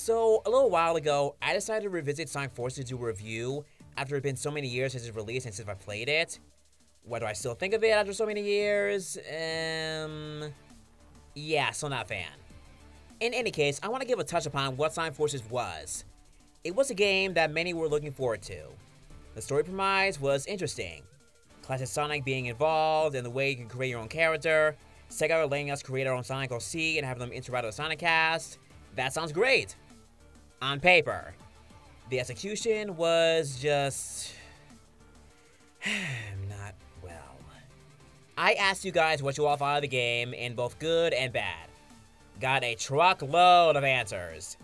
So, a little while ago, I decided to revisit Sonic Forces to do a review after it's been so many years since its release and since I played it. What do I still think of it after so many years? Yeah, still not a fan. In any case, I want to give a touch upon what Sonic Forces was. It was a game that many were looking forward to. The story premise was interesting. Classic Sonic being involved and the way you can create your own character. Sega letting us create our own Sonic OC and have them interact with the Sonic cast. That sounds great. On paper. The execution was just... not well. I asked you guys what you all thought of the game in both good and bad. Got a truckload of answers.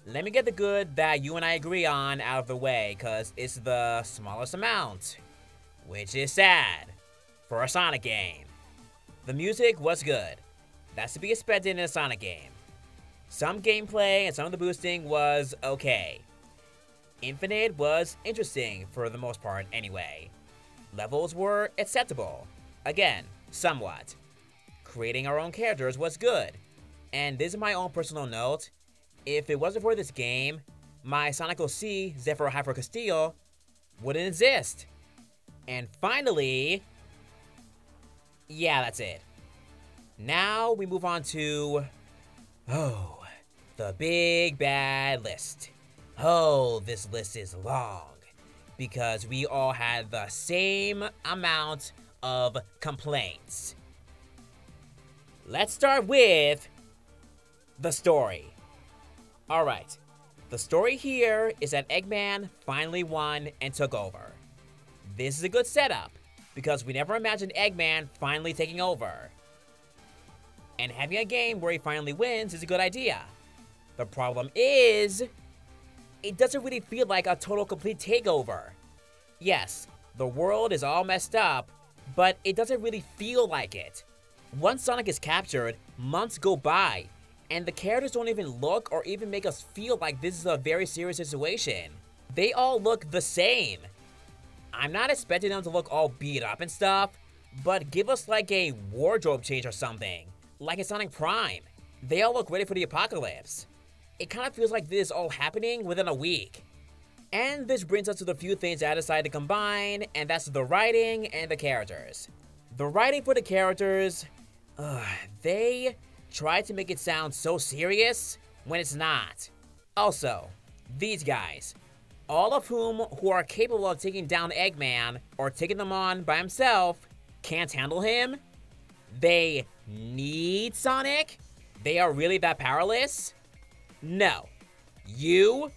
Let me get the good that you and I agree on out of the way, cause it's the smallest amount. Which is sad. For a Sonic game. The music was good. That's to be expected in a Sonic game. Some gameplay and some of the boosting was okay. Infinite was interesting for the most part anyway. Levels were acceptable. Again, somewhat. Creating our own characters was good. And this is my own personal note. If it wasn't for this game, my Sonic OC, Zephyr Hyper Castillo, wouldn't exist. And finally... yeah, that's it. Now we move on to... oh, the big bad list. Oh, this list is long. Because we all had the same amount of complaints. Let's start with... the story. Alright, the story here is that Eggman finally won and took over. This is a good setup, because we never imagined Eggman finally taking over. And having a game where he finally wins is a good idea. The problem is, it doesn't really feel like a total complete takeover. Yes, the world is all messed up, but it doesn't really feel like it. Once Sonic is captured, months go by, and the characters don't even look or even make us feel like this is a very serious situation. They all look the same. I'm not expecting them to look all beat up and stuff, but give us like a wardrobe change or something, like in Sonic Prime. They all look ready for the apocalypse. It kind of feels like this is all happening within a week. And this brings us to the few things that I decided to combine, and that's the writing and the characters. The writing for the characters, they try to make it sound so serious when it's not. Also, these guys, all of whom who are capable of taking down Eggman or taking them on by himself, can't handle him. They need Sonic? They are really that powerless? No. You,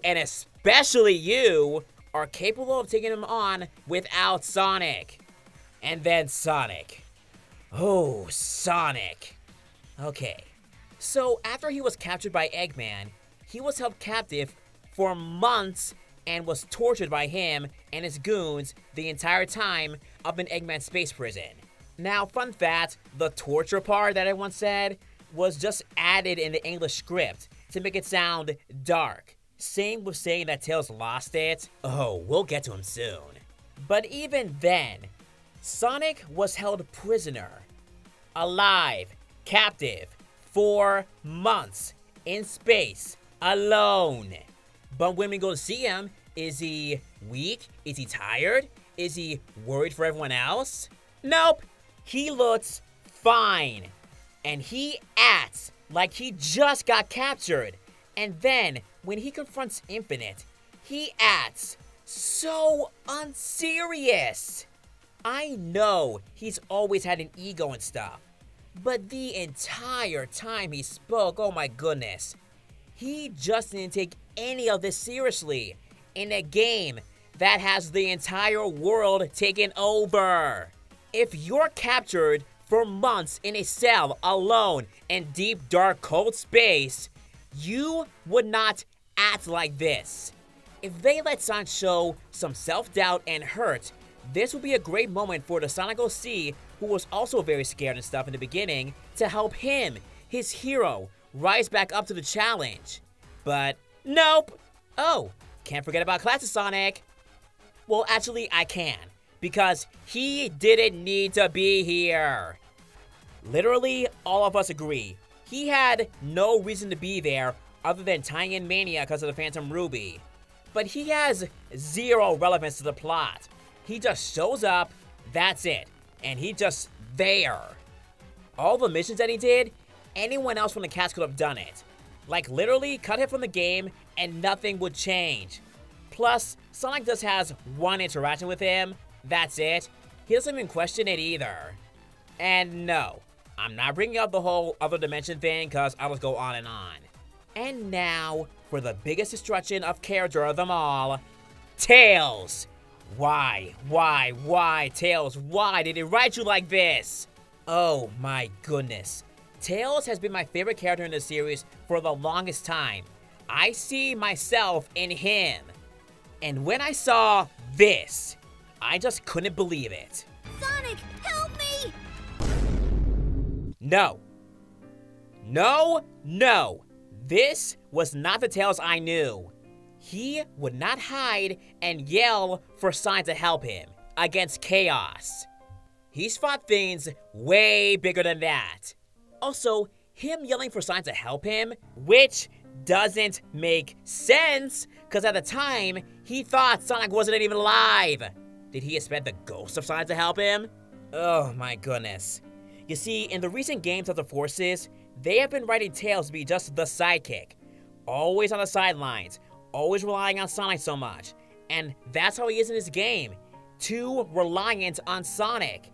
and especially you, are capable of taking him on without Sonic. And then Sonic. Oh, Sonic. Okay. So, after he was captured by Eggman, he was held captive for months and was tortured by him and his goons the entire time up in Eggman's space prison. Now, fun fact, the torture part that I once said was just added in the English script to make it sound dark. Same with saying that Tails lost it. Oh, we'll get to him soon. But even then, Sonic was held prisoner, alive, captive, for months, in space, alone. But when we go to see him, is he weak? Is he tired? Is he worried for everyone else? Nope, he looks fine. And he acts like he just got captured. And then, when he confronts Infinite, he acts so unserious. I know he's always had an ego and stuff, but the entire time he spoke, oh my goodness, he just didn't take any of this seriously in a game that has the entire world taken over. If you're captured for months in a cell alone in deep, dark, cold space, you would not act like this. If they let Sonic show some self-doubt and hurt, this would be a great moment for the Sonic OC, who was also very scared and stuff in the beginning, to help him, his hero, rise back up to the challenge. But nope. Oh, can't forget about Classic Sonic. Well, actually, I can, because he didn't need to be here. Literally, all of us agree. He had no reason to be there other than tying in Mania because of the Phantom Ruby. But he has zero relevance to the plot. He just shows up, that's it, and he just there. All the missions that he did, anyone else from the cast could have done it. Like literally cut him from the game and nothing would change. Plus, Sonic just has one interaction with him, that's it. He doesn't even question it either. And no, I'm not bringing up the whole other dimension thing because I'll just go on and on. And now, for the biggest destruction of character of them all, Tails! Why, Tails, why did it write you like this? Oh my goodness. Tails has been my favorite character in the series for the longest time. I see myself in him. And when I saw this, I just couldn't believe it. Sonic, help me! No. No, no. This was not the Tails I knew. He would not hide and yell for Sonic to help him against Chaos. He's fought things way bigger than that. Also, him yelling for Sonic to help him, which doesn't make sense, because at the time, he thought Sonic wasn't even alive. Did he expect the ghost of Sonic to help him? Oh my goodness. You see, in the recent games of the Forces, they have been writing Tails to be just the sidekick. Always on the sidelines, always relying on Sonic so much. And that's how he is in this game. Too reliant on Sonic.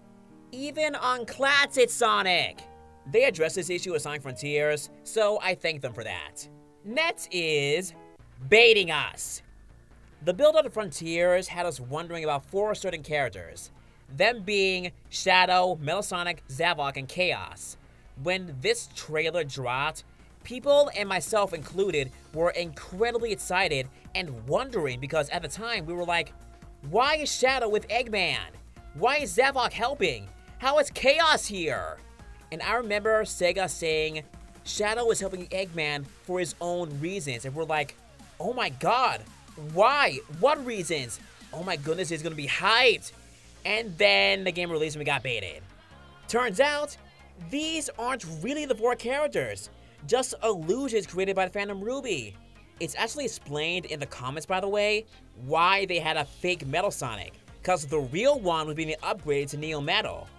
Even on classic Sonic. They addressed this issue with Sonic Frontiers, so I thank them for that. Next is baiting us. The build of the Frontiers had us wondering about 4 certain characters, them being Shadow, Metal Sonic, Zavok, and Chaos. When this trailer dropped, people, and myself included, were incredibly excited and wondering because at the time we were like, why is Shadow with Eggman? Why is Zavok helping? How is Chaos here? And I remember Sega saying, Shadow is helping Eggman for his own reasons. And we're like, oh my god, why? What reasons? Oh my goodness, it's gonna be hyped. And then the game released and we got baited. Turns out, these aren't really the 4 characters, just illusions created by the Phantom Ruby. It's actually explained in the comments, by the way, why they had a fake Metal Sonic, because the real one was being upgraded to Neo Metal.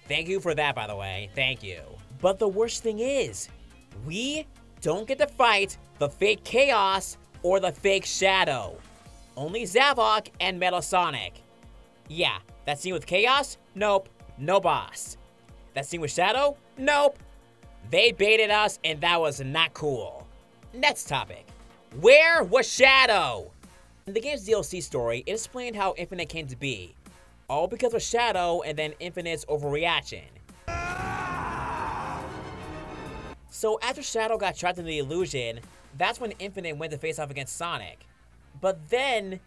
Thank you for that, by the way, thank you. But the worst thing is, we don't get to fight the fake Chaos or the fake Shadow. Only Zavok and Metal Sonic. Yeah, that scene with Chaos? Nope, no boss. That scene with Shadow? Nope. They baited us and that was not cool. Next topic. Where was Shadow? In the game's DLC story, it explained how Infinite came to be. All because of Shadow and then Infinite's overreaction. So after Shadow got trapped in the illusion, that's when Infinite went to face off against Sonic. But then,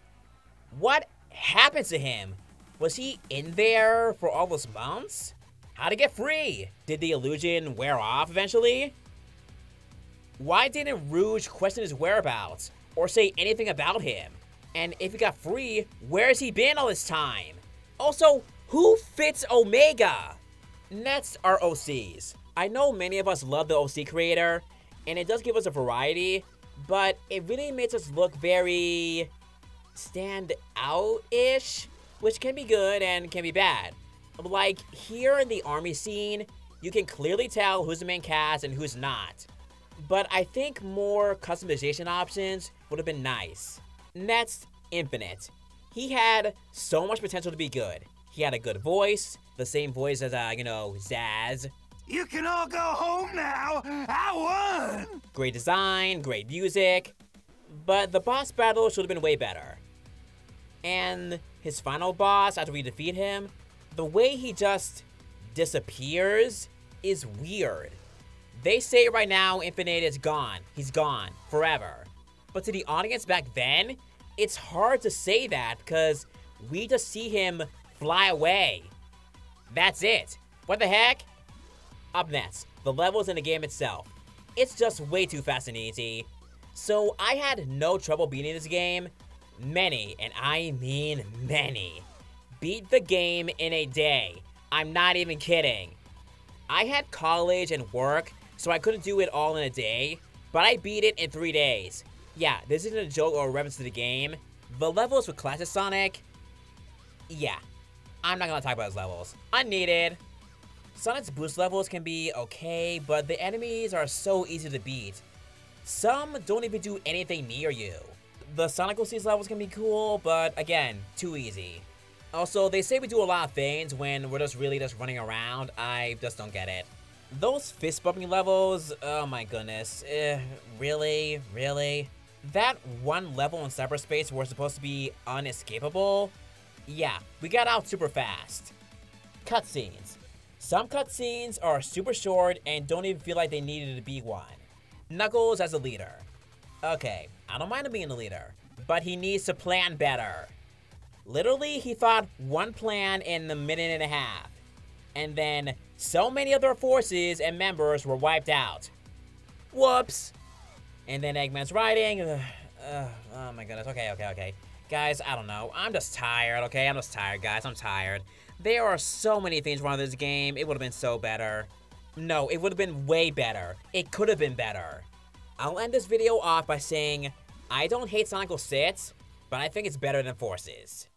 what happened to him? Was he in there for all those months? How'd he get free? Did the illusion wear off eventually? Why didn't Rouge question his whereabouts or say anything about him? And if he got free, where has he been all this time? Also, who fits Omega? Next are OCs. I know many of us love the OC creator, and it does give us a variety, but it really makes us look very stand out-ish, which can be good and can be bad. Like, here in the army scene, you can clearly tell who's the main cast and who's not. But I think more customization options would have been nice. Next, Infinite. He had so much potential to be good. He had a good voice, the same voice as, Zaz. You can all go home now! I won! Great design, great music, but the boss battle should have been way better. And his final boss, after we defeat him, the way he just disappears is weird. They say right now Infinite is gone. He's gone forever. But to the audience back then, it's hard to say that because we just see him fly away. That's it. What the heck? Up next, the levels in the game itself. It's just way too fast and easy. So I had no trouble beating this game. Many, and I mean many, beat the game in a day. I'm not even kidding. I had college and work so I couldn't do it all in a day, but I beat it in 3 days. Yeah, this isn't a joke or a reference to the game. The levels with Classic Sonic, yeah, I'm not gonna talk about those levels. Unneeded. Sonic's boost levels can be okay, but the enemies are so easy to beat. Some don't even do anything near you. The Sonic Seas levels can be cool, but again, too easy. Also, they say we do a lot of things when we're just really just running around. I just don't get it. Those fist bumping levels, oh my goodness. Really? Really? That one level in cyberspace where it's supposed to be unescapable? Yeah, we got out super fast. Cutscenes. Some cutscenes are super short and don't even feel like they needed to be one. Knuckles as a leader. Okay, I don't mind him being a leader, but he needs to plan better. Literally, he thought one plan in a minute and a half. And then, so many other forces and members were wiped out. Whoops! And then Eggman's riding. Oh my goodness, okay. Guys, I don't know. I'm just tired, okay? I'm just tired, guys. I'm tired. There are so many things wrong with this game. It would have been so better. No, it would have been way better. It could have been better. I'll end this video off by saying, I don't hate Sonic 06, but I think it's better than Forces.